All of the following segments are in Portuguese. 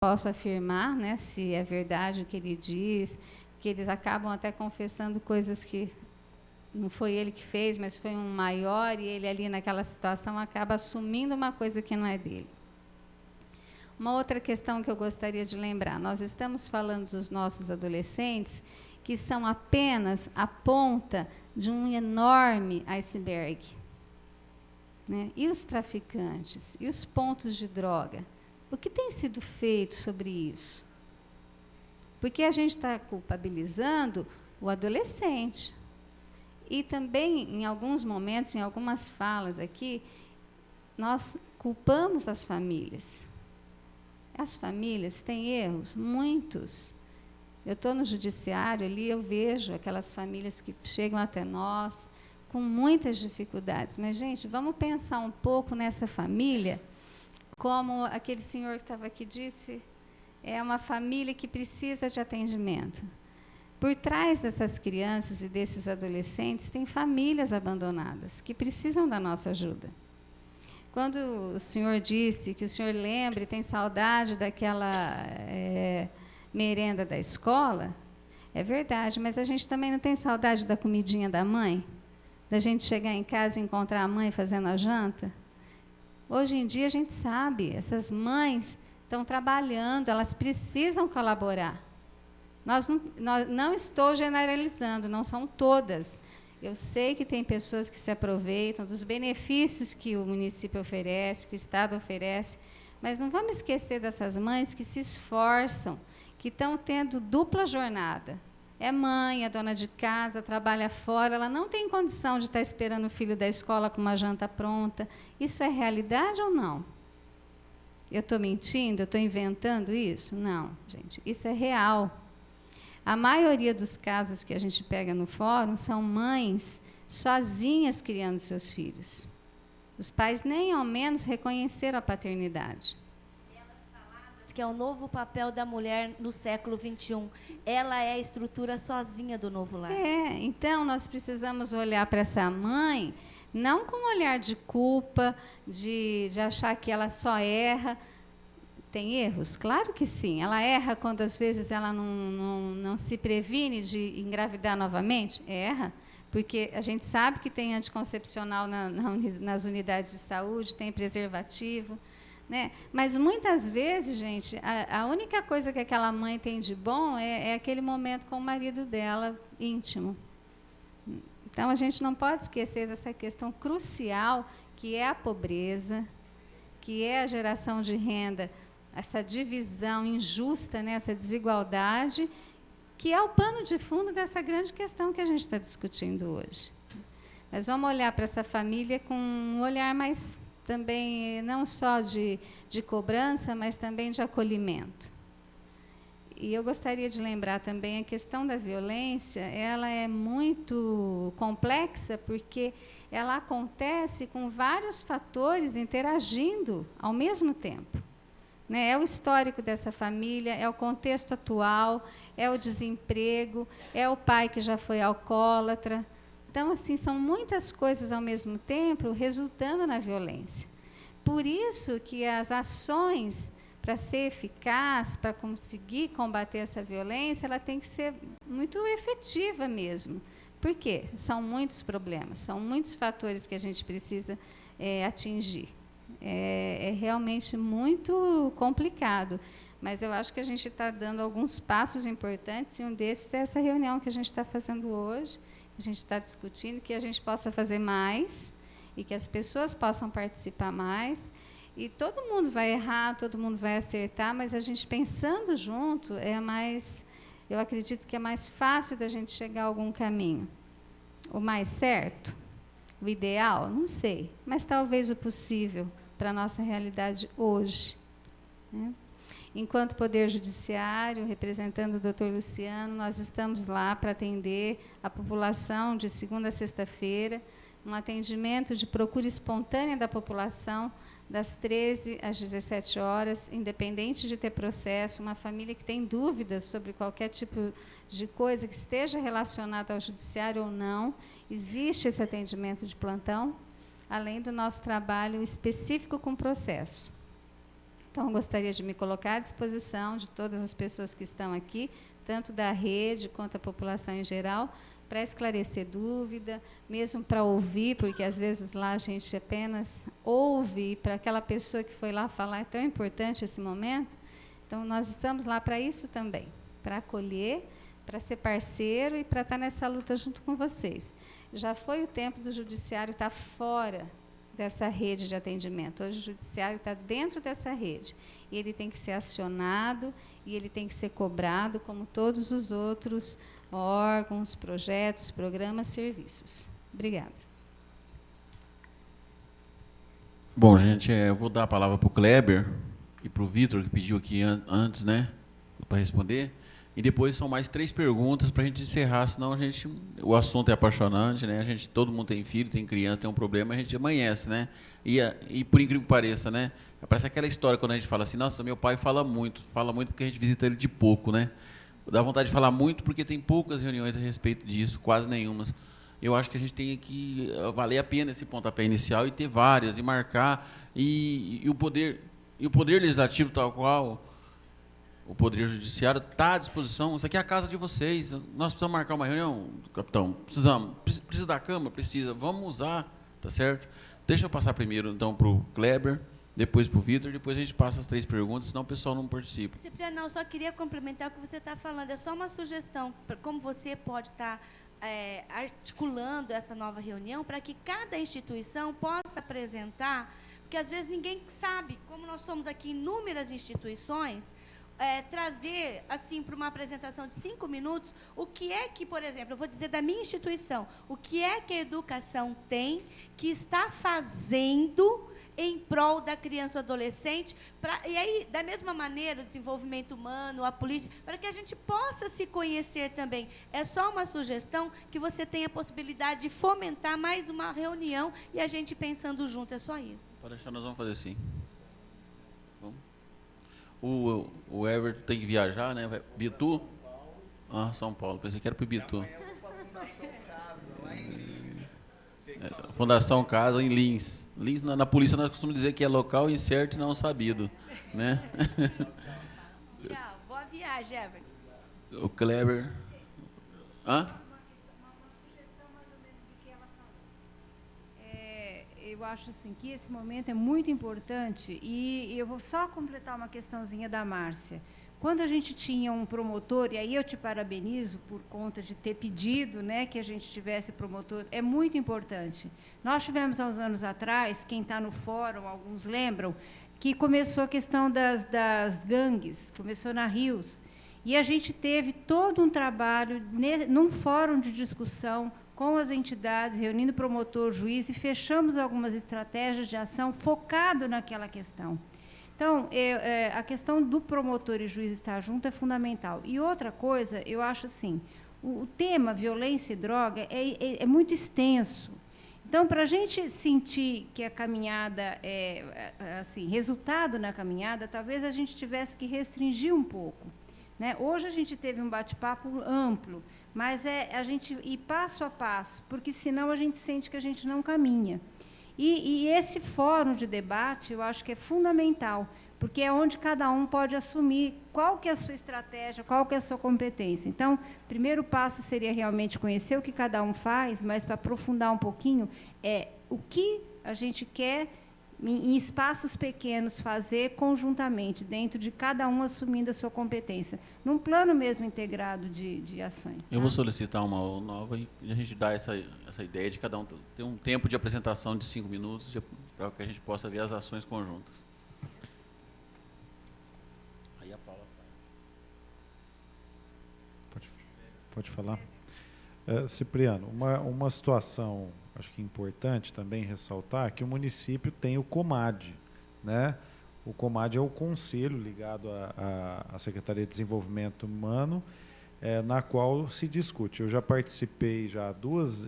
posso afirmar, né, se é verdade o que ele diz, que eles acabam até confessando coisas que não foi ele que fez, mas foi um maior, e ele ali naquela situação acaba assumindo uma coisa que não é dele. Uma outra questão que eu gostaria de lembrar, nós estamos falando dos nossos adolescentes, que são apenas a ponta de um enorme iceberg, né? E os traficantes? E os pontos de droga? O que tem sido feito sobre isso? Porque a gente está culpabilizando o adolescente. E também, em alguns momentos, em algumas falas aqui, nós culpamos as famílias. As famílias têm erros, muitos. Eu estou no judiciário ali, eu vejo aquelas famílias que chegam até nós com muitas dificuldades. Mas, gente, vamos pensar um pouco nessa família, como aquele senhor que estava aqui disse, é uma família que precisa de atendimento. Por trás dessas crianças e desses adolescentes, tem famílias abandonadas, que precisam da nossa ajuda. Quando o senhor disse que o senhor lembra e tem saudade daquela merenda da escola, é verdade, mas a gente também não tem saudade da comidinha da mãe? Da gente chegar em casa e encontrar a mãe fazendo a janta? Hoje em dia a gente sabe, essas mães estão trabalhando, elas precisam colaborar. Não estou generalizando, não são todas. Eu sei que tem pessoas que se aproveitam dos benefícios que o município oferece, que o Estado oferece, mas não vamos esquecer dessas mães que se esforçam, que estão tendo dupla jornada. É mãe, é dona de casa, trabalha fora, ela não tem condição de estar esperando o filho da escola com uma janta pronta. Isso é realidade ou não? Eu estou mentindo? Eu estou inventando isso? Não, gente, isso é real. A maioria dos casos que a gente pega no fórum são mães sozinhas criando seus filhos. Os pais nem ao menos reconheceram a paternidade. Que é o novo papel da mulher no século XXI. Ela é a estrutura sozinha do novo lar. Então nós precisamos olhar para essa mãe, não com um olhar de culpa, de achar que ela só erra. Tem erros? Claro que sim. Ela erra quando, às vezes, ela não se previne de engravidar novamente? Erra. Porque a gente sabe que tem anticoncepcional nas unidades de saúde, tem preservativo, né? Mas, muitas vezes, gente, a única coisa que aquela mãe tem de bom é aquele momento com o marido dela, íntimo. Então, a gente não pode esquecer dessa questão crucial, que é a pobreza, que é a geração de renda, essa divisão injusta, né, essa desigualdade, que é o pano de fundo dessa grande questão que a gente está discutindo hoje. Mas vamos olhar para essa família com um olhar mais também, não só de cobrança, mas também de acolhimento. E eu gostaria de lembrar também a questão da violência, ela é muito complexa, porque ela acontece com vários fatores interagindo ao mesmo tempo. É o histórico dessa família, é o contexto atual, é o desemprego, é o pai que já foi alcoólatra. Então, assim, são muitas coisas ao mesmo tempo resultando na violência. Por isso que as ações, para ser eficaz, para conseguir combater essa violência, ela tem que ser muito efetiva mesmo. Por quê? São muitos problemas, são muitos fatores que a gente precisa atingir. É realmente muito complicado, mas eu acho que a gente está dando alguns passos importantes, e um desses é essa reunião que a gente está fazendo hoje, a gente está discutindo que a gente possa fazer mais, e que as pessoas possam participar mais, e todo mundo vai errar, todo mundo vai acertar, mas a gente pensando junto eu acredito que é mais fácil da gente chegar a algum caminho. O mais certo? O ideal? Não sei, mas talvez o possível para a nossa realidade hoje. Né? Enquanto Poder Judiciário, representando o doutor Luciano, nós estamos lá para atender a população de segunda a sexta-feira, um atendimento de procura espontânea da população, das 13 às 17 horas, independente de ter processo, uma família que tem dúvidas sobre qualquer tipo de coisa que esteja relacionada ao judiciário ou não, existe esse atendimento de plantão, além do nosso trabalho específico com processo. Então, eu gostaria de me colocar à disposição de todas as pessoas que estão aqui, tanto da rede quanto a população em geral, para esclarecer dúvida, mesmo para ouvir, porque às vezes lá a gente apenas ouve, para aquela pessoa que foi lá falar, é tão importante esse momento. Então, nós estamos lá para isso também, para acolher, para ser parceiro e para estar nessa luta junto com vocês. Já foi o tempo do judiciário estar fora dessa rede de atendimento. Hoje o judiciário está dentro dessa rede. E ele tem que ser acionado e ele tem que ser cobrado como todos os outros órgãos, projetos, programas, serviços. Obrigada. Bom, gente, eu vou dar a palavra para o Kleber e para o Vitor, que pediu aqui antes, né, para responder. E depois são mais 3 perguntas para a gente encerrar, senão o assunto é apaixonante, né? Todo mundo tem filho, tem criança, tem um problema, a gente amanhece, né? E por incrível que pareça, né? Parece aquela história quando a gente fala assim, nossa, meu pai fala muito porque a gente visita ele de pouco, né? Dá vontade de falar muito porque tem poucas reuniões a respeito disso, quase nenhuma. Eu acho que a gente tem que valer a pena esse pontapé inicial e ter várias, e marcar, e o poder legislativo tal qual o Poder Judiciário está à disposição. Isso aqui é a casa de vocês. Nós precisamos marcar uma reunião, capitão? Precisamos. Precisa da Câmara? Precisa. Vamos usar, tá certo? Deixa eu passar primeiro, então, para o Kleber, depois para o Vitor, depois a gente passa as 3 perguntas, senão o pessoal não participa. Cipriano, não, só queria complementar o que você está falando. É só uma sugestão, como você pode estar articulando essa nova reunião para que cada instituição possa apresentar, porque às vezes ninguém sabe, como nós somos aqui inúmeras instituições, trazer, assim, para uma apresentação de 5 minutos, o que é que, por exemplo, eu vou dizer da minha instituição, o que é que a educação tem, que está fazendo em prol da criança ou adolescente, e aí, da mesma maneira, o desenvolvimento humano, a polícia, para que a gente possa se conhecer também. É só uma sugestão que você tenha a possibilidade de fomentar mais uma reunião e a gente pensando junto, é só isso. Pode deixar, nós vamos fazer assim. O Everton tem que viajar, né? Bitu? Ah, São Paulo. Pensei que era para o Bitu. Fundação Casa em Lins. Lins, na polícia, nós costumamos dizer que é local incerto e não sabido. Né? Tchau. Boa viagem, Everton. O Kleber. Hã? Eu acho assim, que esse momento é muito importante e eu vou só completar uma questãozinha da Márcia. Quando a gente tinha um promotor, e aí eu te parabenizo por conta de ter pedido, né, que a gente tivesse promotor, é muito importante. Nós tivemos, há uns anos atrás, quem está no fórum, alguns lembram, que começou a questão das gangues, começou na Rios, e a gente teve todo um trabalho num fórum de discussão com as entidades, reunindo promotor, juiz, e fechamos algumas estratégias de ação focado naquela questão. Então, a questão do promotor e juiz estar junto é fundamental. E outra coisa, eu acho assim, o tema violência e droga é muito extenso. Então, para a gente sentir que a caminhada assim, resultado na caminhada, talvez a gente tivesse que restringir um pouco. Né? Hoje a gente teve um bate-papo amplo, mas a gente ir passo a passo, porque senão a gente sente que a gente não caminha. E esse fórum de debate, eu acho que é fundamental, porque é onde cada um pode assumir qual que é a sua estratégia, qual que é a sua competência. Então, o primeiro passo seria realmente conhecer o que cada um faz, mas, para aprofundar um pouquinho, o que a gente quer, em espaços pequenos, fazer conjuntamente, dentro de cada um assumindo a sua competência, num plano mesmo integrado de ações. Tá? Eu vou solicitar uma nova e a gente dá essa ideia de cada um ter um tempo de apresentação de 5 minutos para que a gente possa ver as ações conjuntas. Aí a Paula Pode falar? Cipriano, uma situação, acho que importante também ressaltar, que o município tem o COMAD, né? O COMAD é o conselho ligado à Secretaria de Desenvolvimento Humano, na qual se discute. Eu já participei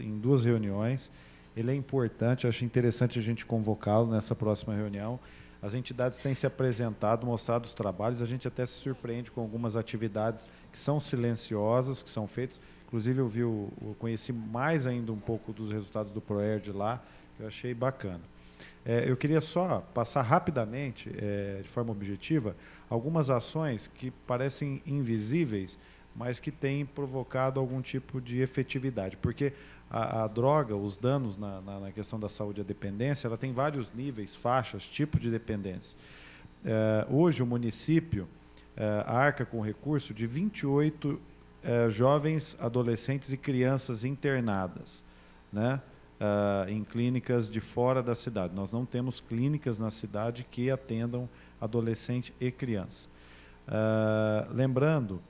em 2 reuniões, ele é importante, acho interessante a gente convocá-lo nessa próxima reunião. As entidades têm se apresentado, mostrado os trabalhos, a gente até se surpreende com algumas atividades que são silenciosas, que são feitas. Inclusive, eu conheci mais ainda um pouco dos resultados do PROERD lá, que eu achei bacana. Eu queria só passar rapidamente, de forma objetiva, algumas ações que parecem invisíveis, mas que têm provocado algum tipo de efetividade. Porque a droga, os danos na questão da saúde e a dependência, ela tem vários níveis, faixas, tipos de dependência. Hoje, o município arca com recurso de 28 jovens, adolescentes e crianças internadas, né? Em clínicas de fora da cidade. Nós não temos clínicas na cidade que atendam adolescente e criança. Lembrando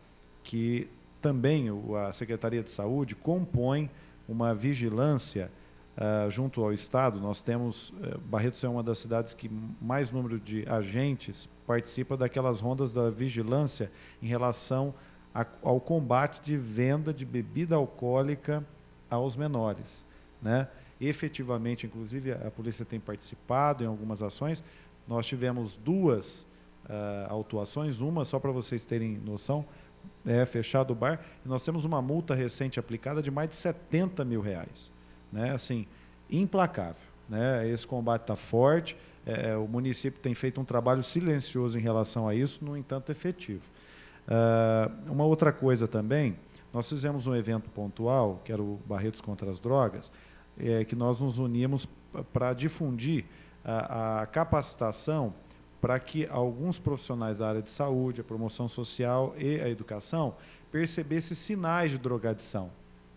que também a Secretaria de Saúde compõe uma vigilância junto ao Estado. Nós temos, Barretos é uma das cidades que mais número de agentes participa daquelas rondas da vigilância em relação ao combate de venda de bebida alcoólica aos menores, né? Efetivamente, inclusive, a polícia tem participado em algumas ações. Nós tivemos 2 autuações, uma, só para vocês terem noção, fechado o bar, e nós temos uma multa recente aplicada de mais de R$70 mil, né? Assim, implacável, né? Esse combate está forte, o município tem feito um trabalho silencioso em relação a isso, no entanto, efetivo. Uma outra coisa também, nós fizemos um evento pontual, que era o Barretos contra as Drogas, que nós nos unimos para difundir a capacitação para que alguns profissionais da área de saúde, a promoção social e a educação percebessem sinais de drogadição,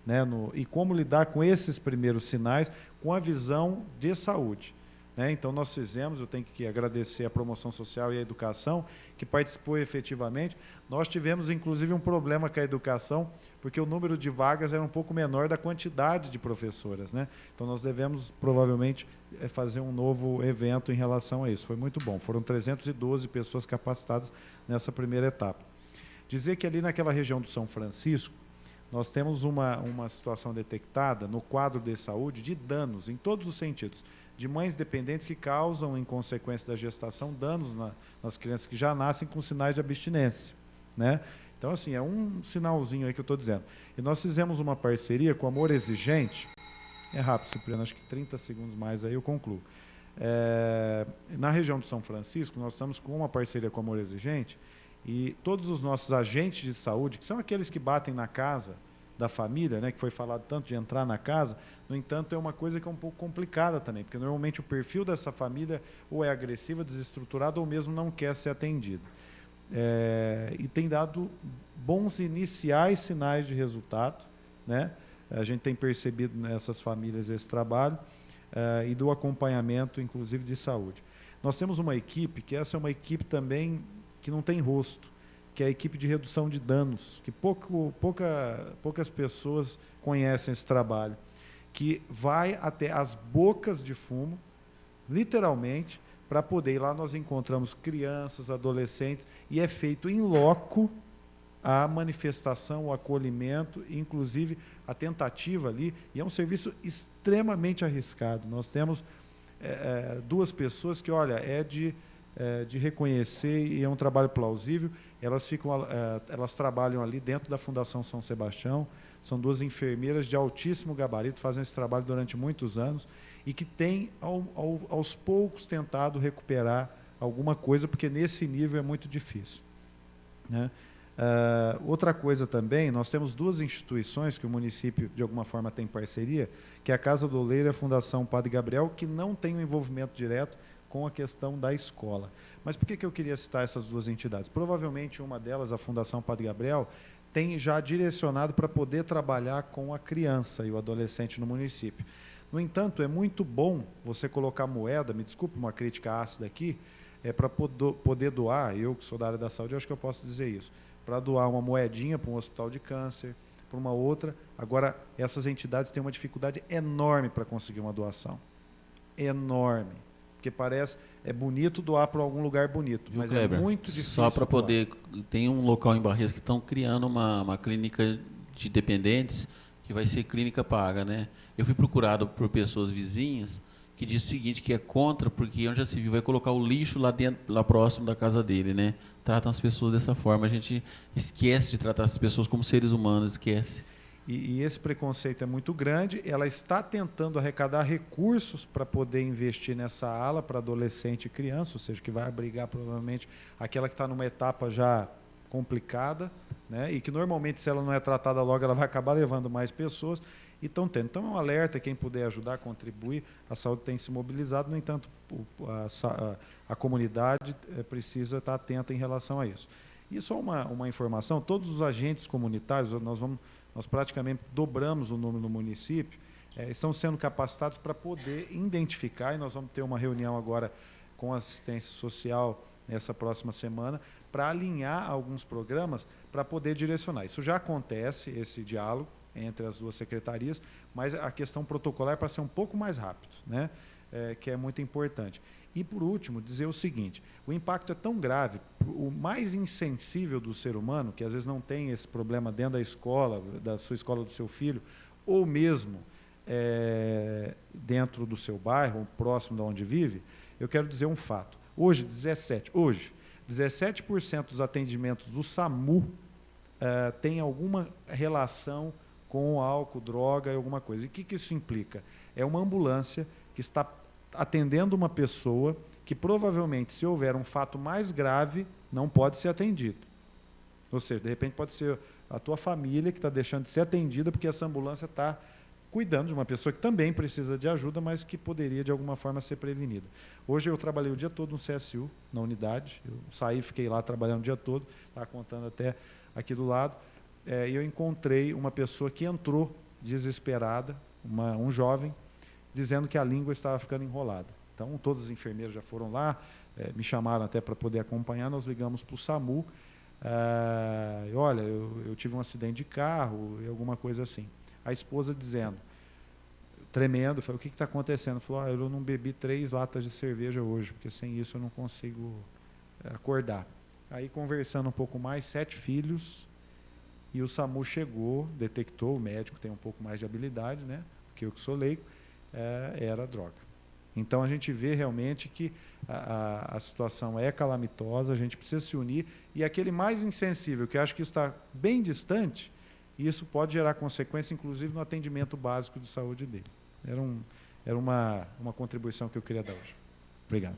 né? E como lidar com esses primeiros sinais com a visão de saúde, né? Então, nós fizemos, eu tenho que agradecer a promoção social e a educação, que participou efetivamente. Nós tivemos, inclusive, um problema com a educação, porque o número de vagas era um pouco menor da quantidade de professoras, né? Então, nós devemos, provavelmente, fazer um novo evento em relação a isso. Foi muito bom. Foram 312 pessoas capacitadas nessa primeira etapa. Dizer que ali naquela região do São Francisco, nós temos uma situação detectada no quadro de saúde de danos, em todos os sentidos, de mães dependentes que causam, em consequência da gestação, danos nas crianças que já nascem com sinais de abstinência, né? Então, assim, é um sinalzinho aí que eu estou dizendo. E nós fizemos uma parceria com o Amor Exigente. É rápido, Cipriano, acho que 30 segundos mais aí eu concluo. Na região de São Francisco, nós estamos com uma parceria com o Amor Exigente, e todos os nossos agentes de saúde, que são aqueles que batem na casa da família, né, que foi falado tanto de entrar na casa, no entanto, é uma coisa que é um pouco complicada também, porque normalmente o perfil dessa família ou é agressiva, desestruturada, ou mesmo não quer ser atendido. E tem dado bons iniciais sinais de resultado, né? A gente tem percebido nessas famílias esse trabalho e do acompanhamento, inclusive, de saúde. Nós temos uma equipe, que essa é uma equipe também que não tem rosto, que é a equipe de redução de danos, que poucas pessoas conhecem esse trabalho, que vai até as bocas de fumo, literalmente, para poder ir lá. Nós encontramos crianças, adolescentes, e é feito em loco a manifestação, o acolhimento, inclusive a tentativa ali, e é um serviço extremamente arriscado. Nós temos 2 pessoas que, olha, de reconhecer, e é um trabalho plausível. Elas trabalham ali dentro da Fundação São Sebastião, são 2 enfermeiras de altíssimo gabarito, fazem esse trabalho durante muitos anos, e que têm, aos poucos, tentado recuperar alguma coisa, porque nesse nível é muito difícil, né? Outra coisa também, nós temos 2 instituições que o município, de alguma forma, tem parceria, que é a Casa do Oleiro e a Fundação Padre Gabriel, que não tem um envolvimento direto com a questão da escola. Mas por que eu queria citar essas 2 entidades? Provavelmente uma delas, a Fundação Padre Gabriel, tem já direcionado para poder trabalhar com a criança e o adolescente no município. No entanto, é muito bom você colocar moeda, me desculpe uma crítica ácida aqui, para poder doar, eu que sou da área da saúde, eu acho que eu posso dizer isso, para doar uma moedinha para um hospital de câncer, para uma outra. Agora, essas entidades têm uma dificuldade enorme para conseguir uma doação. Enorme. Porque é bonito doar para algum lugar bonito, mas Kleber, é muito difícil. Só para poder... Tem um local em Barreiros que estão criando uma clínica de dependentes, que vai ser clínica paga, né? Eu fui procurado por pessoas vizinhas que diz o seguinte, que é contra, porque onde já se viu, vai colocar o lixo lá dentro, lá próximo da casa dele, né? Tratam as pessoas dessa forma. A gente esquece de tratar as pessoas como seres humanos, esquece. E esse preconceito é muito grande. Ela está tentando arrecadar recursos para poder investir nessa ala para adolescente e criança, ou seja, que vai abrigar provavelmente aquela que está numa etapa já complicada, né? E que normalmente, se ela não é tratada logo, ela vai acabar levando mais pessoas. E estão tendo. Então, é um alerta, quem puder ajudar, contribuir. A saúde tem se mobilizado, no entanto, a comunidade precisa estar atenta em relação a isso. E só uma informação, todos os agentes comunitários, nós praticamente dobramos o número no município, estão sendo capacitados para poder identificar, e nós vamos ter uma reunião agora com a assistência social nessa próxima semana, para alinhar alguns programas para poder direcionar. Isso já acontece, esse diálogo entre as duas secretarias, mas a questão protocolar é para ser um pouco mais rápido, né? Que é muito importante. E, por último, dizer o seguinte, o impacto é tão grave, o mais insensível do ser humano, que às vezes não tem esse problema dentro da escola, da sua escola, do seu filho, ou mesmo dentro do seu bairro, próximo de onde vive, eu quero dizer um fato. Hoje, 17% dos atendimentos do SAMU tem alguma relação com álcool, droga e alguma coisa. E o que isso implica? É uma ambulância que está atendendo uma pessoa que provavelmente, se houver um fato mais grave, não pode ser atendido. Ou seja, de repente pode ser a tua família que está deixando de ser atendida porque essa ambulância está cuidando de uma pessoa que também precisa de ajuda, mas que poderia, de alguma forma, ser prevenida. Hoje eu trabalhei o dia todo no CSU, na unidade. Eu saí, fiquei lá trabalhando o dia todo, estava contando até aqui do lado, e eu encontrei uma pessoa que entrou desesperada, um jovem, dizendo que a língua estava ficando enrolada. Então, todos os enfermeiros já foram lá, me chamaram até para poder acompanhar, nós ligamos para o SAMU, olha, eu tive um acidente de carro, e alguma coisa assim. A esposa dizendo, tremendo, falou, o que está acontecendo? Falou, eu não bebi 3 latas de cerveja hoje, porque sem isso eu não consigo acordar. Aí, conversando um pouco mais, 7 filhos, e o SAMU chegou, detectou, o médico tem um pouco mais de habilidade, né, porque eu que sou leigo, era droga. Então, a gente vê realmente que a situação é calamitosa, a gente precisa se unir, e aquele mais insensível, que eu acho que está bem distante, isso pode gerar consequência, inclusive, no atendimento básico de saúde dele. Era uma contribuição que eu queria dar hoje. Obrigado.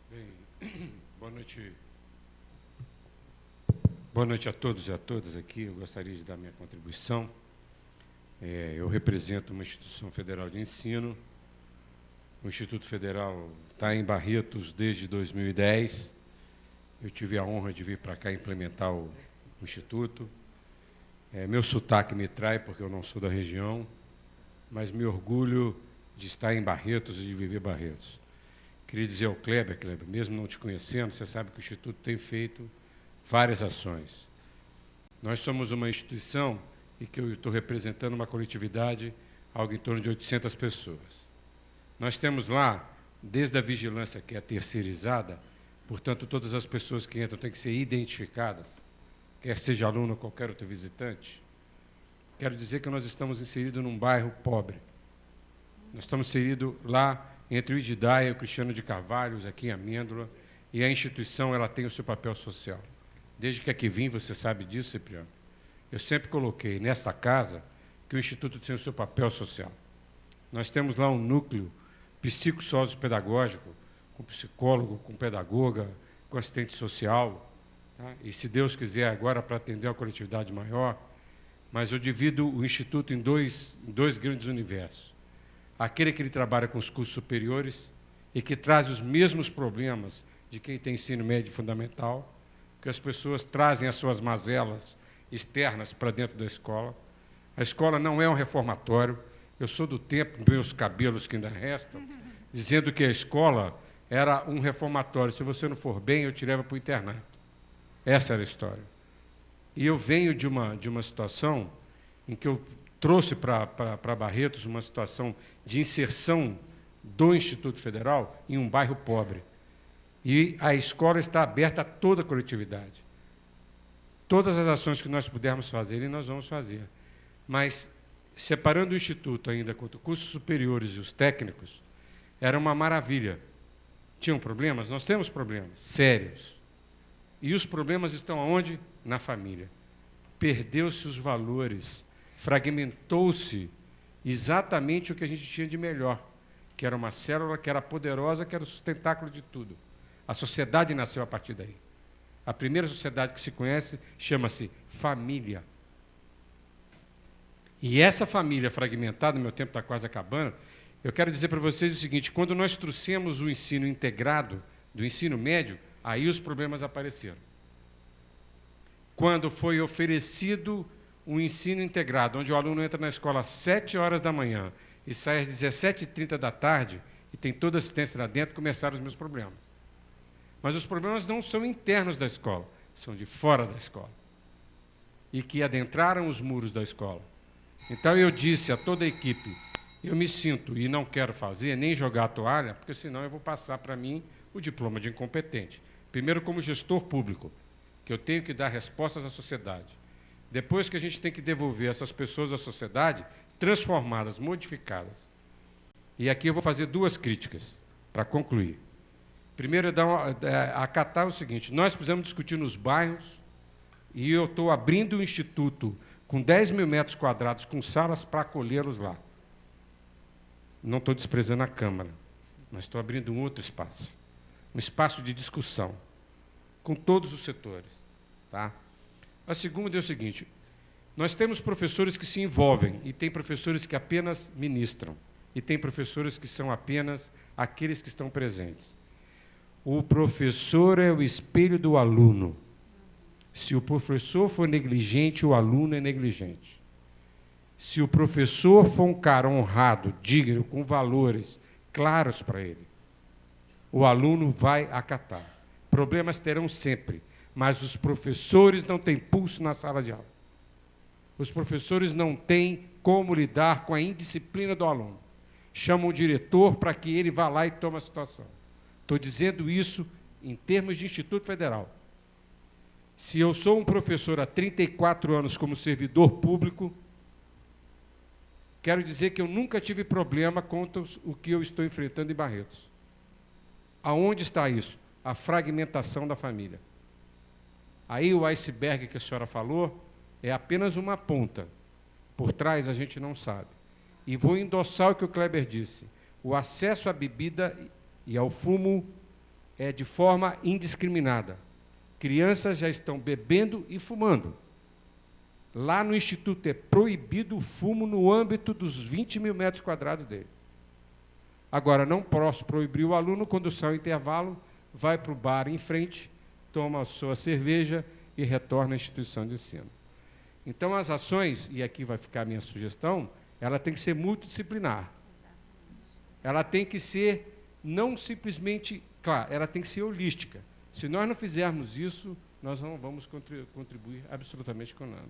Bem, boa noite. Boa noite a todos e a todas aqui. Eu gostaria de dar minha contribuição. Eu represento uma instituição federal de ensino. O Instituto Federal está em Barretos desde 2010. Eu tive a honra de vir para cá implementar o Instituto. Meu sotaque me trai, porque eu não sou da região, mas me orgulho de estar em Barretos e de viver Barretos. Queria dizer ao Kleber, mesmo não te conhecendo, você sabe que o Instituto tem feito várias ações. Nós somos uma instituição e que eu estou representando uma coletividade, algo em torno de 800 pessoas. Nós temos lá, desde a vigilância, que é terceirizada, portanto, todas as pessoas que entram têm que ser identificadas, quer seja aluno ou qualquer outro visitante. Quero dizer que nós estamos inseridos num bairro pobre. Nós estamos inseridos lá entre o Ididaia e o Cristiano de Carvalho, aqui em Amêndola, e a instituição ela tem o seu papel social. Desde que aqui vim, você sabe disso, Cipriano, eu sempre coloquei nessa casa que o Instituto tem o seu papel social. Nós temos lá um núcleo psicossócio-pedagógico, com psicólogo, com pedagoga, com assistente social, tá? E, se Deus quiser, agora para atender a coletividade maior, mas eu divido o Instituto em dois grandes universos. Aquele que ele trabalha com os cursos superiores e que traz os mesmos problemas de quem tem ensino médio fundamental, que as pessoas trazem as suas mazelas externas para dentro da escola. A escola não é um reformatório. Eu sou do tempo, meus cabelos que ainda restam, dizendo que a escola era um reformatório. Se você não for bem, eu te levo para o internato. Essa era a história. E eu venho de uma situação em que eu trouxe para Barretos uma situação de inserção do Instituto Federal em um bairro pobre. E a escola está aberta a toda a coletividade. Todas as ações que nós pudermos fazer, e nós vamos fazer. Mas, separando o Instituto ainda quanto cursos superiores e os técnicos, era uma maravilha. Tinham problemas? Nós temos problemas sérios. E os problemas estão aonde? Na família. perdeu-se os valores, fragmentou-se exatamente o que a gente tinha de melhor, que era uma célula que era poderosa, que era o sustentáculo de tudo. A sociedade nasceu a partir daí. A primeira sociedade que se conhece chama-se família. E essa família fragmentada, meu tempo está quase acabando, eu quero dizer para vocês o seguinte: quando nós trouxemos o ensino integrado do ensino médio, aí os problemas apareceram. Quando foi oferecido um ensino integrado, onde o aluno entra na escola às 7 horas da manhã e sai às 17h30 da tarde, e tem toda a assistência lá dentro, começaram os meus problemas. Mas os problemas não são internos da escola, são de fora da escola. E que adentraram os muros da escola. Então eu disse a toda a equipe, eu me sinto e não quero fazer, nem jogar a toalha, porque senão eu vou passar para mim o diploma de incompetente. Primeiro, como gestor público, que eu tenho que dar respostas à sociedade. Depois que a gente tem que devolver essas pessoas à sociedade, transformadas, modificadas. E aqui eu vou fazer 2 críticas, para concluir. Primeiro, acatar o seguinte: nós precisamos discutir nos bairros, e eu estou abrindo um instituto com 10 mil metros quadrados, com salas para acolhê-los lá. Não estou desprezando a Câmara, mas estou abrindo um outro espaço, um espaço de discussão, com todos os setores. Tá? A segunda é o seguinte: nós temos professores que se envolvem, e tem professores que apenas ministram, e tem professores que são apenas aqueles que estão presentes. O professor é o espelho do aluno. Se o professor for negligente, o aluno é negligente. Se o professor for um cara honrado, digno, com valores claros para ele, o aluno vai acatar. Problemas terão sempre, mas os professores não têm pulso na sala de aula. Os professores não têm como lidar com a indisciplina do aluno. Chamam o diretor para que ele vá lá e tome a situação. Estou dizendo isso em termos de Instituto Federal. Se eu sou um professor há 34 anos como servidor público, quero dizer que eu nunca tive problema contra o que eu estou enfrentando em Barretos. Aonde está isso? A fragmentação da família. Aí o iceberg que a senhora falou é apenas uma ponta. Por trás a gente não sabe. E vou endossar o que o Kleber disse. O acesso à bebida e ao fumo é de forma indiscriminada. Crianças já estão bebendo e fumando. Lá no Instituto é proibido o fumo no âmbito dos 20 mil metros quadrados dele. Agora, não posso proibir o aluno, quando sai ao intervalo, vai para o bar em frente, toma a sua cerveja e retorna à instituição de ensino. Então, as ações, e aqui vai ficar a minha sugestão, ela tem que ser multidisciplinar. Ela tem que ser não simplesmente, claro, ela tem que ser holística. Se nós não fizermos isso, nós não vamos contribuir absolutamente com nada.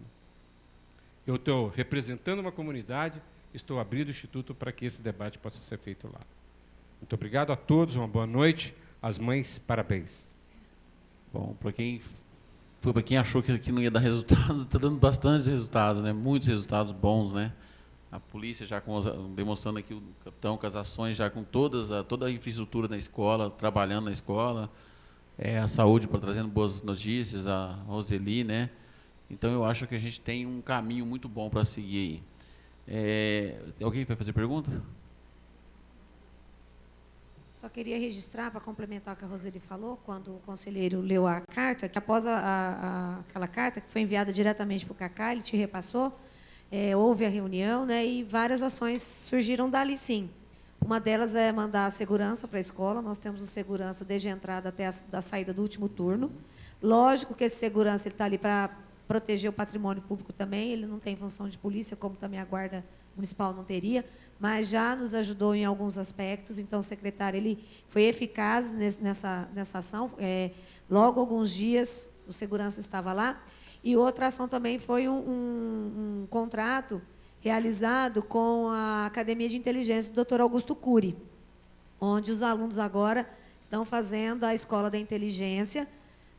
Eu estou representando uma comunidade, estou abrindo o Instituto para que esse debate possa ser feito lá. Muito obrigado a todos, uma boa noite. As mães, parabéns. Bom, para quem achou que não ia dar resultado, está dando bastante resultados, né? Muitos resultados bons, né? A polícia já demonstrando aqui o capitão com as ações, já com toda a infraestrutura na escola, trabalhando na escola, a saúde para trazendo boas notícias, a Roseli, né? Então eu acho que a gente tem um caminho muito bom para seguir aí. Alguém vai fazer pergunta? Só queria registrar, para complementar o que a Roseli falou, quando o conselheiro leu a carta, que após aquela carta, que foi enviada diretamente para o Cacá, ele te repassou, houve a reunião, né, e várias ações surgiram dali, sim. Uma delas é mandar a segurança para a escola. Nós temos um segurança desde a entrada até a saída do último turno. Lógico que esse segurança está ali para proteger o patrimônio público também, ele não tem função de polícia, como também a Guarda Municipal não teria, mas já nos ajudou em alguns aspectos. Então, o secretário ele foi eficaz nessa ação. Logo, alguns dias, o segurança estava lá. E outra ação também foi um contrato realizado com a Academia de Inteligência do Dr. Augusto Cury, onde os alunos agora estão fazendo a Escola da Inteligência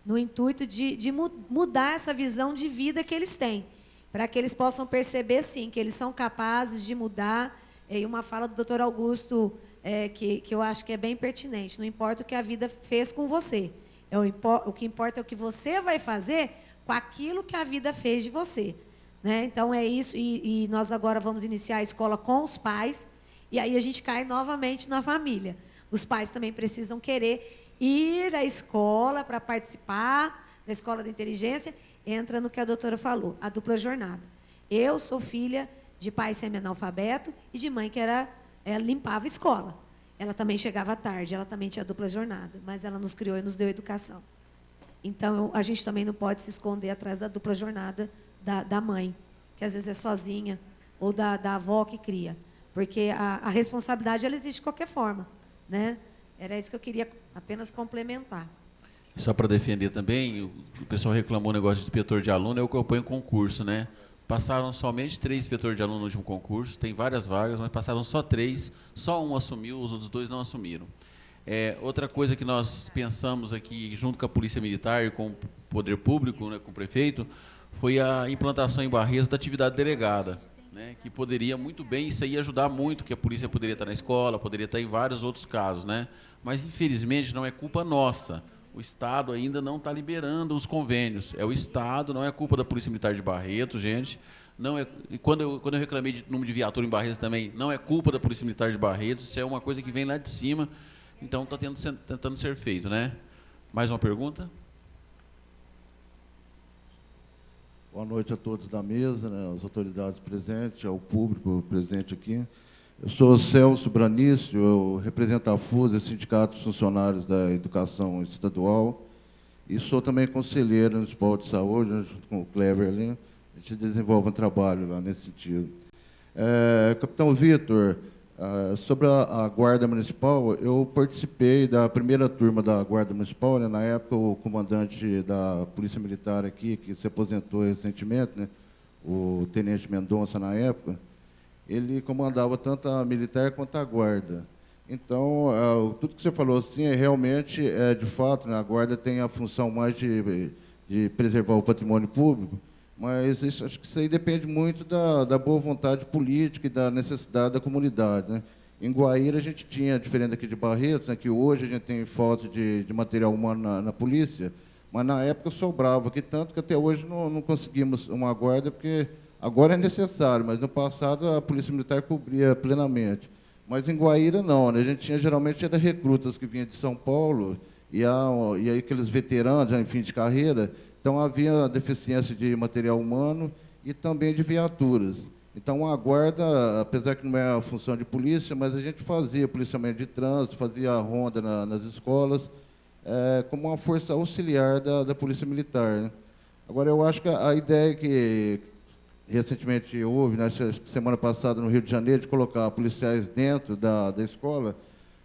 no intuito de mudar essa visão de vida que eles têm, para que eles possam perceber, sim, que eles são capazes de mudar. E uma fala do Dr. Augusto, que eu acho que é bem pertinente: não importa o que a vida fez com você, o que importa é o que você vai fazer com aquilo que a vida fez de você. Né? Então, é isso. E nós agora vamos iniciar a escola com os pais, e aí a gente cai novamente na família. Os pais também precisam querer ir à escola para participar da escola da inteligência. Entra no que a doutora falou, a dupla jornada. Eu sou filha de pai semi-analfabeto e de mãe que ela limpava a escola. Ela também chegava tarde, ela também tinha dupla jornada, mas ela nos criou e nos deu educação. Então, a gente também não pode se esconder atrás da dupla jornada da mãe, que às vezes é sozinha, ou da avó que cria. Porque a responsabilidade ela existe de qualquer forma. Né? Era isso que eu queria apenas complementar. Só para defender também, o pessoal reclamou o negócio de inspetor de aluno, é o que eu ponho em concurso, né? Passaram somente 3 inspetores de aluno no último concurso, tem várias vagas, mas passaram só 3, só um assumiu, os outros 2 não assumiram. Outra coisa que nós pensamos aqui, junto com a Polícia Militar e com o Poder Público, né, com o prefeito, foi a implantação em Barretos da atividade delegada, né, que poderia muito bem, isso aí ajudar muito, que a polícia poderia estar na escola, poderia estar em vários outros casos, né? Mas, infelizmente, não é culpa nossa. O Estado ainda não está liberando os convênios. É o Estado, não é culpa da Polícia Militar de Barretos, gente. Não é, e quando eu reclamei de número de viatura em Barretos também, não é culpa da Polícia Militar de Barretos, isso é uma coisa que vem lá de cima, então está tentando ser feito, né? Mais uma pergunta? Boa noite a todos da mesa, né, as autoridades presentes, ao público presente aqui. Eu sou Celso Branício, eu represento a FUSA, Sindicato dos Funcionários da Educação Estadual, e sou também conselheiro municipal de saúde, junto com o Kleber ali. A gente desenvolve um trabalho lá nesse sentido. Capitão Vitor, sobre a Guarda Municipal, eu participei da primeira turma da Guarda Municipal, né, na época o comandante da Polícia Militar aqui, que se aposentou recentemente, né, o Tenente Mendonça na época, ele comandava tanto a militar quanto a guarda. Então, tudo que você falou assim, realmente, de fato, né, a guarda tem a função mais de preservar o patrimônio público, mas acho que isso aí depende muito da boa vontade política e da necessidade da comunidade. Né? Em Guaíra, a gente tinha, diferente aqui de Barretos, né, que hoje a gente tem falta de material humano na polícia, mas na época sobrava, que tanto que até hoje não conseguimos uma guarda, porque agora é necessário, mas no passado a Polícia Militar cobria plenamente. Mas em Guaíra não, né? A gente tinha geralmente era recrutas que vinham de São Paulo e aí aqueles veteranos já em fim de carreira, então havia deficiência de material humano e também de viaturas. Então a guarda, apesar que não é a função de polícia, mas a gente fazia policiamento de trânsito, fazia a ronda nas escolas, como uma força auxiliar da Polícia Militar. Né? Agora eu acho que a ideia que recentemente houve, na semana passada, no Rio de Janeiro, de colocar policiais dentro da escola,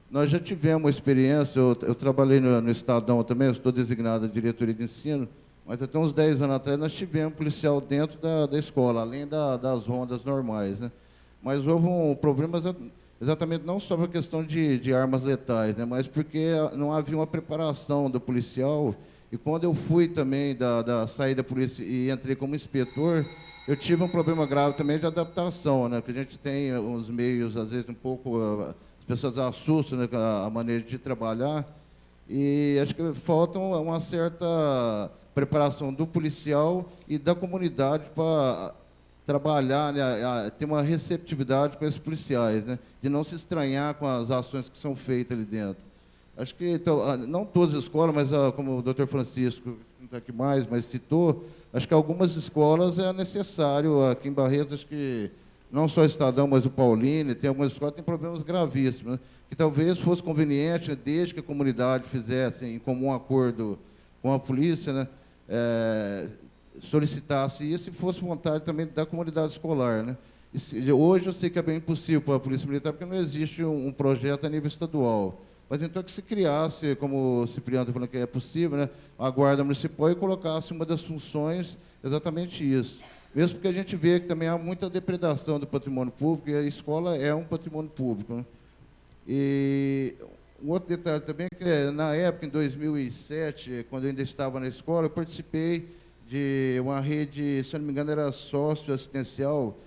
nós já tivemos uma experiência, eu trabalhei no Estadão também, eu estou designado à diretoria de ensino, mas até uns 10 anos atrás nós tivemos policial dentro da escola, além das rondas normais. Né? Mas houve um problema exatamente não só a questão de armas letais, né? Mas porque não havia uma preparação do policial, e quando eu fui também sair da polícia e entrei como inspetor, eu tive um problema grave também de adaptação, né? Porque a gente tem uns meios, às vezes, um pouco... As pessoas assustam, né, a maneira de trabalhar, e acho que falta uma certa preparação do policial e da comunidade para trabalhar, né, ter uma receptividade com esses policiais, né? De não se estranhar com as ações que são feitas ali dentro. Acho que, então, não todas as escolas, mas como o doutor Francisco, não está aqui mais, mas citou, acho que algumas escolas é necessário, aqui em Barretos, acho que não só o Estadão, mas o Paulínia, tem algumas escolas que têm problemas gravíssimos, né? Que talvez fosse conveniente, né, desde que a comunidade fizesse em comum acordo com a polícia, né, solicitasse isso e fosse vontade também da comunidade escolar. Né? Hoje eu sei que é bem impossível para a Polícia Militar, porque não existe um projeto a nível estadual. Mas então que se criasse, como o Cipriano está falando que é possível, né, a Guarda Municipal e colocasse uma das funções exatamente isso. Mesmo porque a gente vê que também há muita depredação do patrimônio público, e a escola é um patrimônio público. Né? E um outro detalhe também, que na época, em 2007, quando eu ainda estava na escola, eu participei de uma rede, se eu não me engano, era sócio-assistencial,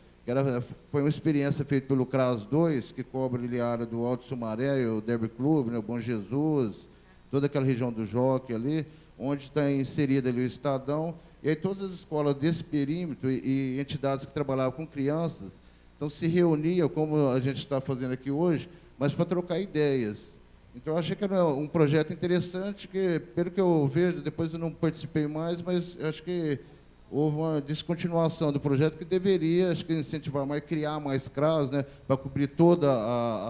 foi uma experiência feita pelo CRAS 2, que cobre ali a área do Alto Sumaré, o Derby Clube, né, o Bom Jesus, toda aquela região do Jockey ali, onde está inserida ali o Estadão, e aí todas as escolas desse perímetro e entidades que trabalhavam com crianças, então se reuniam, como a gente está fazendo aqui hoje, mas para trocar ideias. Então, eu achei que era um projeto interessante, que, pelo que eu vejo, depois eu não participei mais, mas acho que houve uma descontinuação do projeto que deveria, acho que incentivar mais, criar mais CRAS, né, para cobrir toda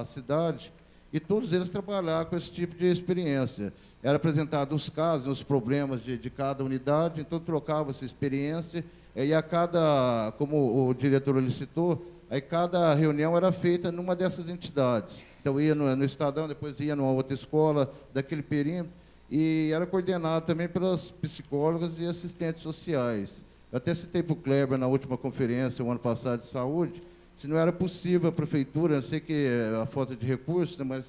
a cidade, e todos eles trabalhar com esse tipo de experiência. Era apresentado os casos, os problemas de cada unidade, então trocava essa experiência, e a cada, como o diretor ele citou, aí cada reunião era feita numa dessas entidades. Então, ia no Estadão, depois ia numa outra escola daquele perímetro, e era coordenado também pelas psicólogas e assistentes sociais. Eu até citei para o Kleber, na última conferência, o ano passado, de saúde, se não era possível a prefeitura, eu sei que a falta de recursos, né, mas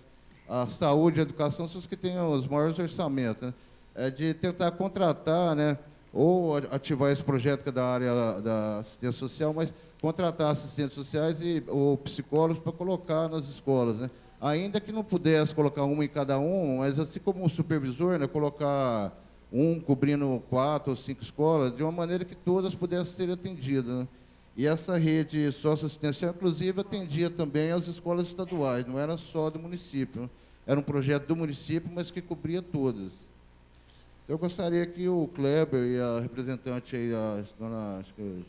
a saúde e a educação são os que têm os maiores orçamentos, né, de tentar contratar, né, ou ativar esse projeto que é da área da assistência social, mas contratar assistentes sociais ou psicólogos para colocar nas escolas, né? Ainda que não pudesse colocar uma em cada um, mas assim como um supervisor, né, colocar um cobrindo 4 ou 5 escolas, de uma maneira que todas pudessem ser atendidas, né? E essa rede socioassistencial, inclusive, atendia também as escolas estaduais, não era só do município, né? Era um projeto do município, mas que cobria todas. Eu gostaria que o Kleber e a representante, aí, a dona, acho que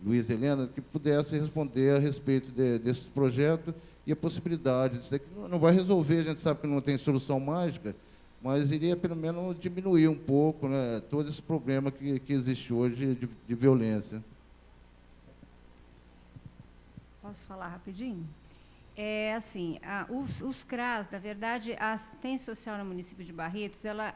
Luiz Helena, que pudesse responder a respeito desse projeto e a possibilidade disso aqui. Não vai resolver, a gente sabe que não tem solução mágica, mas iria, pelo menos, diminuir um pouco, né, todo esse problema que existe hoje de violência. Posso falar rapidinho? Assim, os CRAS, na verdade, a assistência social no município de Barretos, ela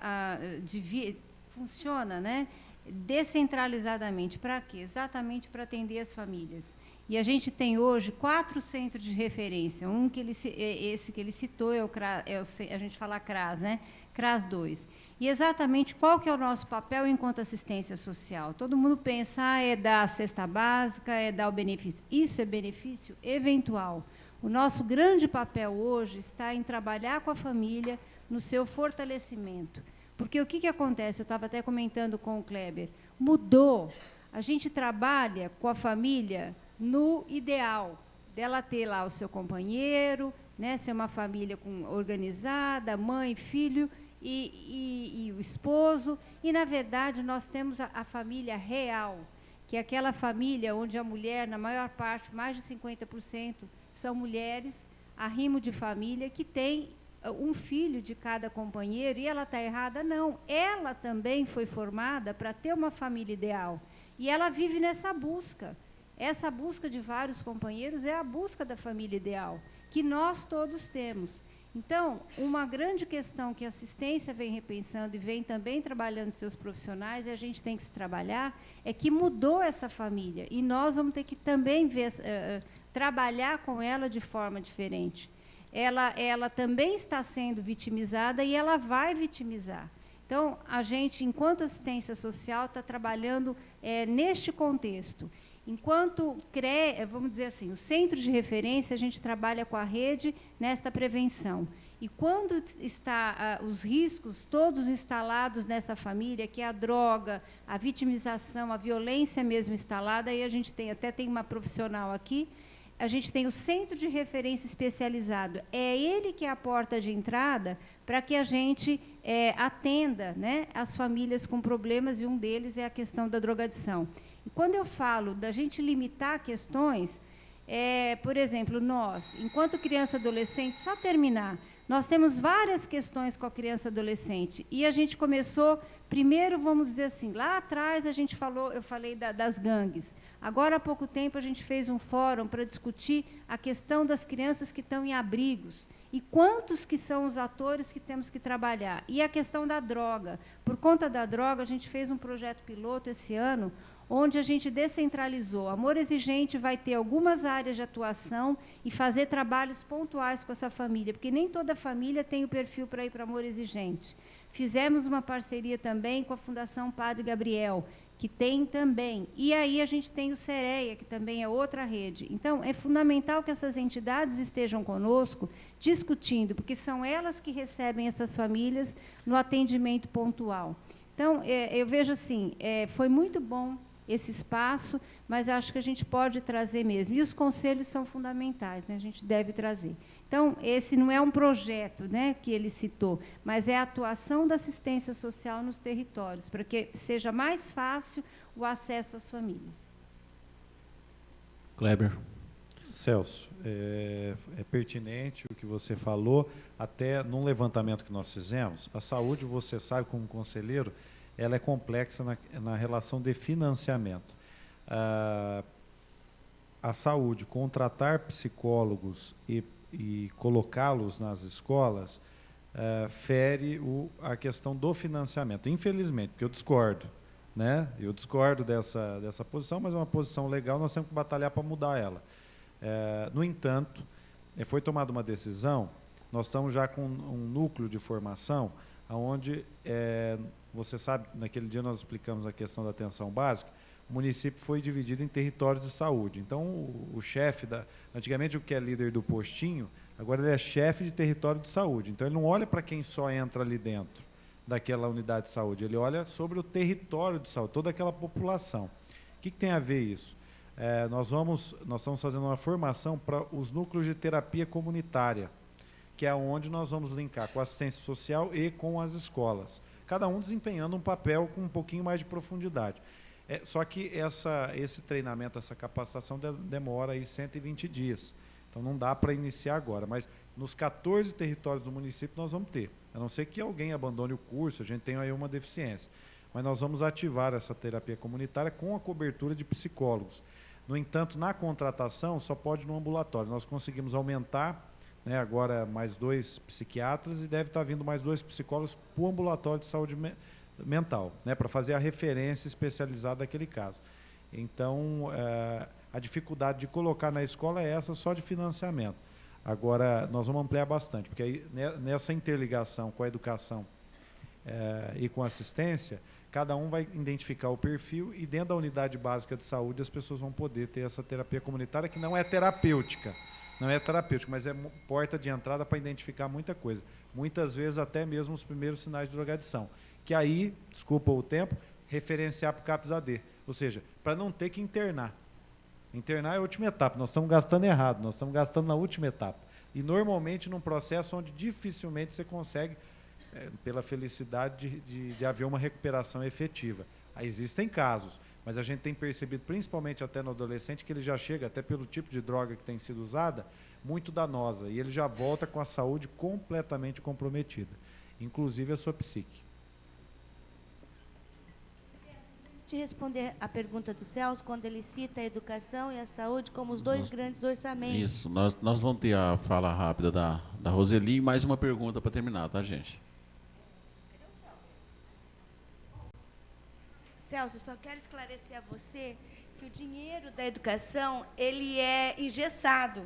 funciona, né, descentralizadamente. Para quê? Exatamente para atender as famílias. E a gente tem hoje 4 centros de referência. Um que esse que ele citou é o CRAS, a gente fala CRAS, né? CRAS 2. E exatamente qual que é o nosso papel enquanto assistência social? Todo mundo pensa, é dar a cesta básica, é dar o benefício. Isso é benefício eventual. O nosso grande papel hoje está em trabalhar com a família no seu fortalecimento. Porque o que acontece? Eu estava até comentando com o Kleber. Mudou. A gente trabalha com a família no ideal, dela ter lá o seu companheiro, né, ser uma família organizada, mãe, filho e o esposo. E, na verdade, nós temos a família real, que é aquela família onde a mulher, na maior parte, mais de 50%, são mulheres, arrimo de família, que tem um filho de cada companheiro. E ela está errada? Não. Ela também foi formada para ter uma família ideal. E ela vive nessa busca. Essa busca de vários companheiros é a busca da família ideal, que nós todos temos. Então, uma grande questão que a assistência vem repensando e vem também trabalhando seus profissionais, e a gente tem que se trabalhar, é que mudou essa família. E nós vamos ter que também trabalhar com ela de forma diferente. Ela também está sendo vitimizada e ela vai vitimizar. Então, a gente, enquanto assistência social, está trabalhando neste contexto. Enquanto, vamos dizer assim, o centro de referência, a gente trabalha com a rede nesta prevenção. E quando está os riscos todos instalados nessa família, que é a droga, a vitimização, a violência mesmo instalada, aí a gente até tem uma profissional aqui, a gente tem o centro de referência especializado. É ele que é a porta de entrada para que a gente atenda, né, as famílias com problemas, e um deles é a questão da drogadição. E quando eu falo da gente limitar questões, por exemplo, nós, enquanto criança e adolescente, só terminar, nós temos várias questões com a criança e adolescente. E a gente começou, primeiro, vamos dizer assim, lá atrás eu falei das gangues. Agora, há pouco tempo, a gente fez um fórum para discutir a questão das crianças que estão em abrigos. E quantos que são os atores que temos que trabalhar. E a questão da droga. Por conta da droga, a gente fez um projeto piloto esse ano, onde a gente descentralizou. Amor Exigente vai ter algumas áreas de atuação e fazer trabalhos pontuais com essa família, porque nem toda família tem o perfil para ir para Amor Exigente. Fizemos uma parceria também com a Fundação Padre Gabriel, que tem também. E aí a gente tem o Sereia, que também é outra rede. Então, é fundamental que essas entidades estejam conosco, discutindo, porque são elas que recebem essas famílias no atendimento pontual. Então, eu vejo assim, foi muito bom esse espaço, mas acho que a gente pode trazer mesmo. E os conselhos são fundamentais, né? A gente deve trazer. Então, esse não é um projeto, né, que ele citou, mas é a atuação da assistência social nos territórios, para que seja mais fácil o acesso às famílias. Kleber. Celso, é pertinente o que você falou, até num levantamento que nós fizemos, a saúde, você sabe como conselheiro, ela é complexa na relação de financiamento. A saúde, contratar psicólogos e colocá-los nas escolas, fere a questão do financiamento, infelizmente, porque eu discordo. Né? Eu discordo dessa posição, mas é uma posição legal, nós temos que batalhar para mudar ela. No entanto, foi tomada uma decisão, nós estamos já com um núcleo de formação, onde, você sabe, naquele dia nós explicamos a questão da atenção básica, o município foi dividido em territórios de saúde. Então, o chefe, antigamente o que é líder do postinho, agora ele é chefe de território de saúde. Então, ele não olha para quem só entra ali dentro daquela unidade de saúde, ele olha sobre o território de saúde, toda aquela população. O que tem a ver isso? Nós estamos fazendo uma formação para os núcleos de terapia comunitária, que é onde nós vamos linkar com a assistência social e com as escolas, cada um desempenhando um papel com um pouquinho mais de profundidade. Só que esse treinamento, essa capacitação demora aí 120 dias, então não dá para iniciar agora, mas nos 14 territórios do município nós vamos ter, a não ser que alguém abandone o curso, a gente tem aí uma deficiência, mas nós vamos ativar essa terapia comunitária com a cobertura de psicólogos. No entanto, na contratação, só pode no ambulatório. Nós conseguimos aumentar, né, agora mais 2 psiquiatras e deve estar vindo mais 2 psicólogos para o ambulatório de saúde mental, né, para fazer a referência especializada daquele caso. Então, a dificuldade de colocar na escola é essa, só de financiamento. Agora, nós vamos ampliar bastante, porque aí, nessa interligação com a educação e com a assistência, cada um vai identificar o perfil e dentro da unidade básica de saúde as pessoas vão poder ter essa terapia comunitária, que não é terapêutica, mas é porta de entrada para identificar muita coisa. Muitas vezes até mesmo os primeiros sinais de drogadição, que aí, desculpa o tempo, referenciar para o CAPS-AD, ou seja, para não ter que internar. Internar é a última etapa, nós estamos gastando errado, nós estamos gastando na última etapa. E normalmente num processo onde dificilmente você consegue, pela felicidade de haver uma recuperação efetiva. Aí existem casos, mas a gente tem percebido, principalmente até no adolescente, que ele já chega, até pelo tipo de droga que tem sido usada, muito danosa, e ele já volta com a saúde completamente comprometida, inclusive a sua psique. De responder a pergunta do Celso, quando ele cita a educação e a saúde como os dois grandes orçamentos. Isso, nós vamos ter a fala rápida da Roseli e mais uma pergunta para terminar, tá, gente? Celso, eu só quero esclarecer a você que o dinheiro da educação, ele é engessado.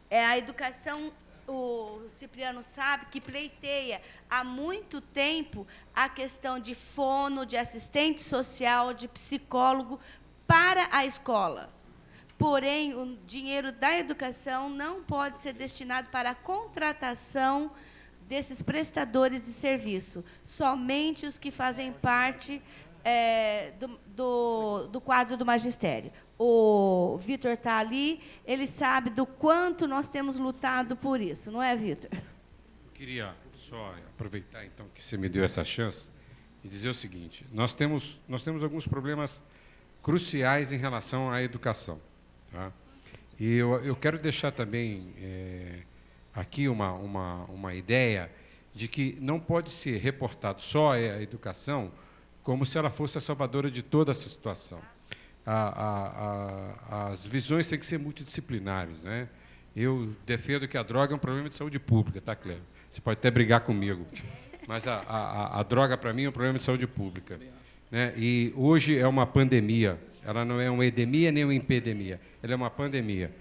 A educação, o Cipriano sabe, que pleiteia há muito tempo a questão de fono, de assistente social, de psicólogo para a escola. Porém, o dinheiro da educação não pode ser destinado para a contratação desses prestadores de serviço, somente os que fazem parte do quadro do magistério. O Vitor está ali, ele sabe do quanto nós temos lutado por isso, não é, Vitor? Eu queria só aproveitar, então, que você me deu essa chance e dizer o seguinte, nós temos alguns problemas cruciais em relação à educação. Tá? E eu quero deixar também aqui uma ideia de que não pode ser reportado só a educação como se ela fosse a salvadora de toda essa situação. As visões têm que ser multidisciplinares, né? Eu defendo que a droga é um problema de saúde pública, tá, Cléber? Você pode até brigar comigo, mas a droga, para mim, é um problema de saúde pública, né? E hoje é uma pandemia, ela não é uma endemia nem uma epidemia, ela é uma pandemia.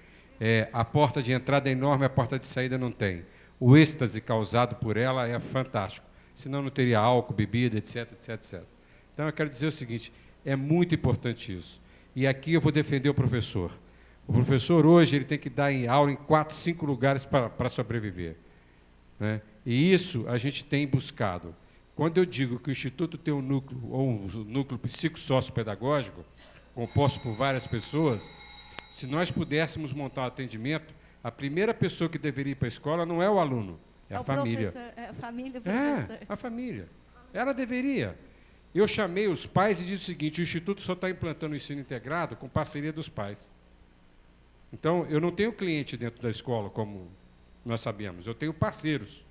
A porta de entrada é enorme, a porta de saída não tem. O êxtase causado por ela é fantástico, senão não teria álcool, bebida, etc, etc, etc. Então, eu quero dizer o seguinte, é muito importante isso. E aqui eu vou defender o professor. O professor, hoje, ele tem que dar aula em 4, 5 lugares para sobreviver, né? E isso a gente tem buscado. Quando eu digo que o Instituto tem um núcleo, ou um núcleo psicossociopedagógico, composto por várias pessoas, se nós pudéssemos montar um atendimento, a primeira pessoa que deveria ir para a escola não é o aluno, é a família. É a família, professor. É, a família. Ela deveria. Eu chamei os pais e disse o seguinte: o Instituto só está implantando o ensino integrado com parceria dos pais. Então, eu não tenho cliente dentro da escola, como nós sabemos, eu tenho parceiros.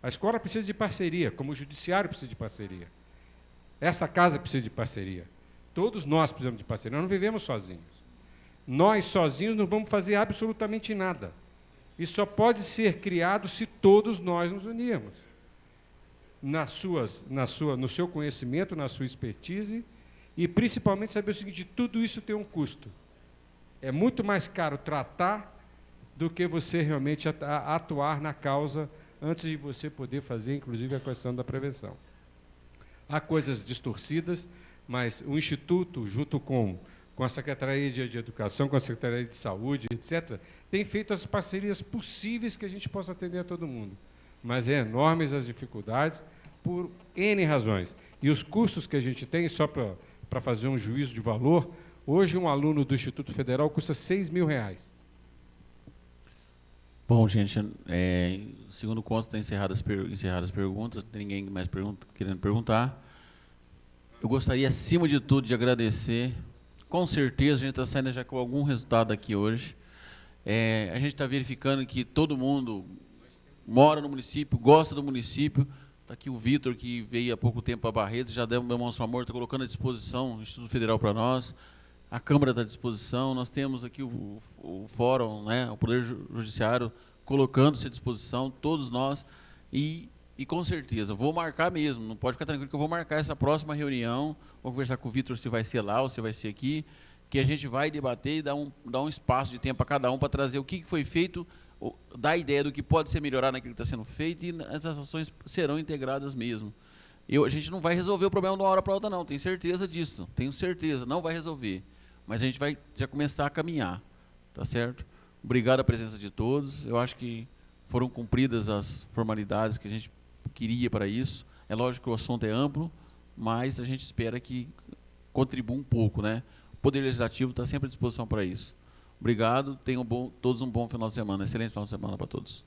A escola precisa de parceria, como o judiciário precisa de parceria. Essa casa precisa de parceria. Todos nós precisamos de parceria, nós não vivemos sozinhos. Nós, sozinhos, não vamos fazer absolutamente nada. Isso só pode ser criado se todos nós nos unirmos. No seu conhecimento, na sua expertise, e principalmente saber o seguinte: tudo isso tem um custo. É muito mais caro tratar do que você realmente atuar na causa antes de você poder fazer, inclusive, a questão da prevenção. Há coisas distorcidas, mas o Instituto, junto com a Secretaria de Educação, com a Secretaria de Saúde, etc., tem feito as parcerias possíveis que a gente possa atender a todo mundo. Mas é enormes as dificuldades, por N razões. E os custos que a gente tem, só para fazer um juízo de valor, hoje um aluno do Instituto Federal custa R$6.000. Bom, gente, segundo consta, está encerradas as perguntas, não tem ninguém mais querendo perguntar. Eu gostaria, acima de tudo, de agradecer. Com certeza, a gente está saindo já com algum resultado aqui hoje. A gente está verificando que todo mundo mora no município, gosta do município. Está aqui o Vitor, que veio há pouco tempo para Barretos, já demonstrou amor, está colocando à disposição o Instituto Federal para nós. A Câmara está à disposição, nós temos aqui o Fórum, né, o Poder Judiciário, colocando-se à disposição, todos nós, e com certeza, vou marcar mesmo, não pode ficar tranquilo que eu vou marcar essa próxima reunião, vou conversar com o Vitor se vai ser lá ou se vai ser aqui, que a gente vai debater e dar um espaço de tempo a cada um para trazer o que foi feito, dar ideia do que pode ser melhorado naquilo que está sendo feito, e essas ações serão integradas mesmo. A gente não vai resolver o problema de uma hora para outra, não, tenho certeza disso, tenho certeza, não vai resolver. Mas a gente vai já começar a caminhar, tá certo? Obrigado a presença de todos. Eu acho que foram cumpridas as formalidades que a gente queria para isso. É lógico que o assunto é amplo, mas a gente espera que contribua um pouco, né? O Poder Legislativo está sempre à disposição para isso. Obrigado, tenham todos um bom final de semana. Excelente final de semana para todos.